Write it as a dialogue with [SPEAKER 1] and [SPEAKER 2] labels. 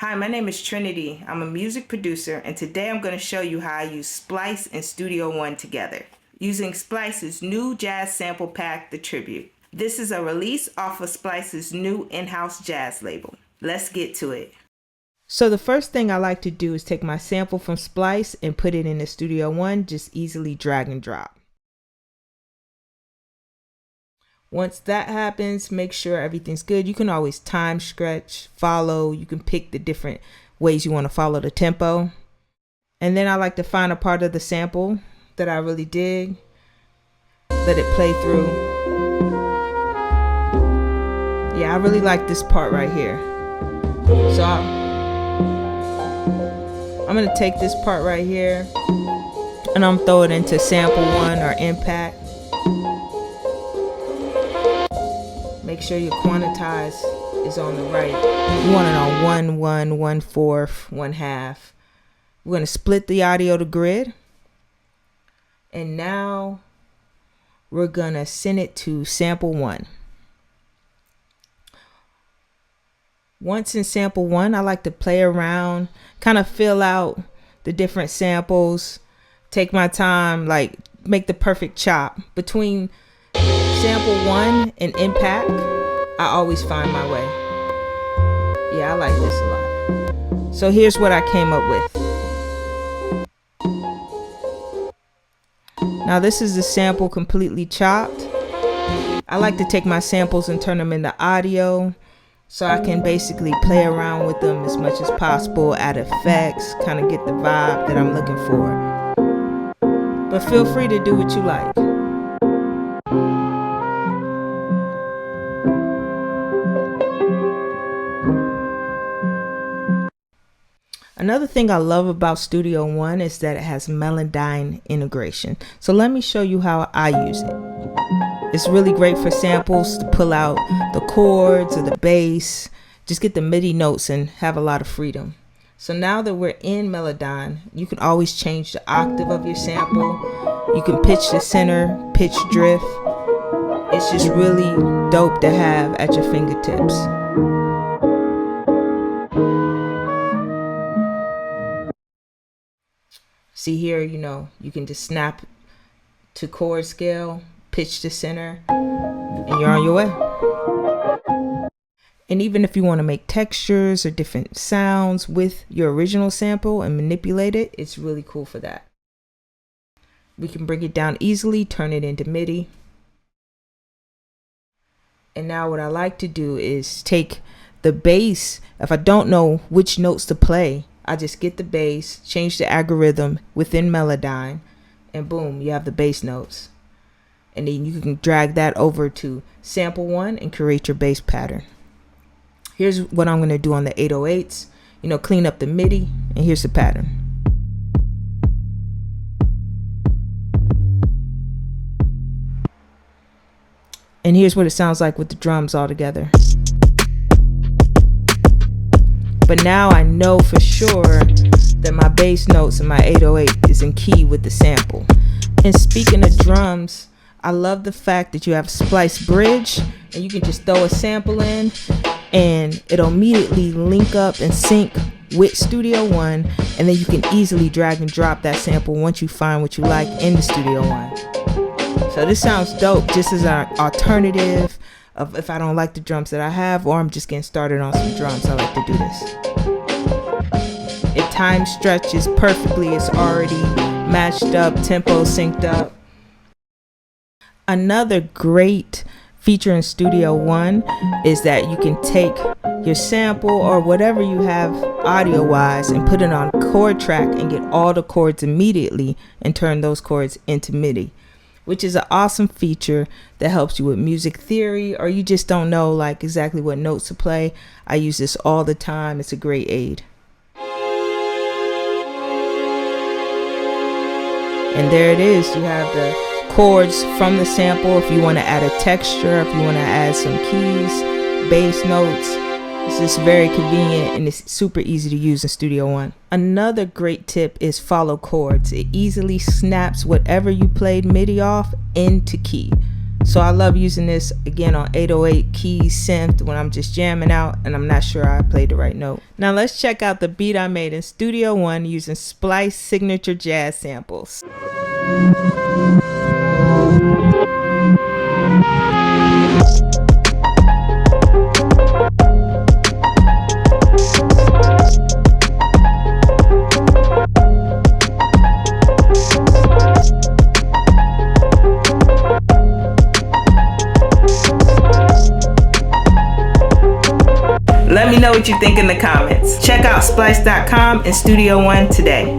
[SPEAKER 1] Hi, my name is Trinity. I'm a music producer, and today I'm going to show you how I use Splice and Studio One together, using Splice's new jazz sample pack, The Tribute. This is a release off of Splice's new in-house jazz label. Let's get to it. So the first thing I like to do is take my sample from Splice and put it in the Studio One, just easily drag and drop. Once that happens, make sure everything's good. You can always time stretch, follow. You can pick the different ways you want to follow the tempo. And then I like to find a part of the sample that I really dig. Let it play through. Yeah, I really like this part right here. So I'm going to take this part right here and I'm throw it into sample one or impact. Make sure your quantize is on the right. You want it on 1, 1, 1/4, 1/2. We're going to split the audio to grid. And now we're going to send it to sample one. Once in sample one, I like to play around, kind of fill out the different samples, take my time, like make the perfect chop. Between sample one and impact, I always find my way. Yeah, I like this a lot. So here's what I came up with. Now this is the sample completely chopped. I like to take my samples and turn them into audio so I can basically play around with them as much as possible, add effects, kind of get the vibe that I'm looking for. But feel free to do what you like. Another thing I love about Studio One is that it has Melodyne integration. So let me show you how I use it. It's really great for samples to pull out the chords or the bass, just get the MIDI notes and have a lot of freedom. So now that we're in Melodyne, you can always change the octave of your sample. You can pitch the center, pitch drift. It's just really dope to have at your fingertips. See here, you can just snap to chord scale, pitch to center, and you're on your way. And even if you want to make textures or different sounds with your original sample and manipulate it, it's really cool for that. We can bring it down easily, turn it into MIDI. And now what I like to do is take the bass. If I don't know which notes to play, I just get the bass, change the algorithm within Melodyne, and boom, you have the bass notes. And then you can drag that over to sample one and create your bass pattern. Here's what I'm going to do on the 808s. Clean up the MIDI, and here's the pattern. And here's what it sounds like with the drums all together. But now I know for sure that my bass notes and my 808 is in key with the sample. And speaking of drums, I love the fact that you have Splice Bridge and you can just throw a sample in and it'll immediately link up and sync with Studio One, and then you can easily drag and drop that sample once you find what you like in the Studio One. So this sounds dope just as an alternative of if I don't like the drums that I have, or I'm just getting started on some drums. I like to do this. It time stretches perfectly. It's already matched up, tempo synced up. Another great feature in Studio One is that you can take your sample or whatever you have audio wise and put it on chord track and get all the chords immediately and turn those chords into MIDI, which is an awesome feature that helps you with music theory, or you just don't know like exactly what notes to play. I use this all the time. It's a great aid. And there it is. You have the chords from the sample. If you want to add a texture, if you want to add some keys, bass notes, it's just very convenient and it's super easy to use in Studio One. Another great tip is follow chords. It easily snaps whatever you played MIDI off into key. So I love using this again on 808 keys synth when I'm just jamming out and I'm not sure I played the right note. Now let's check out the beat I made in Studio One using Splice signature jazz samples. Let me know what you think in the comments. Check out splice.com and Studio One today.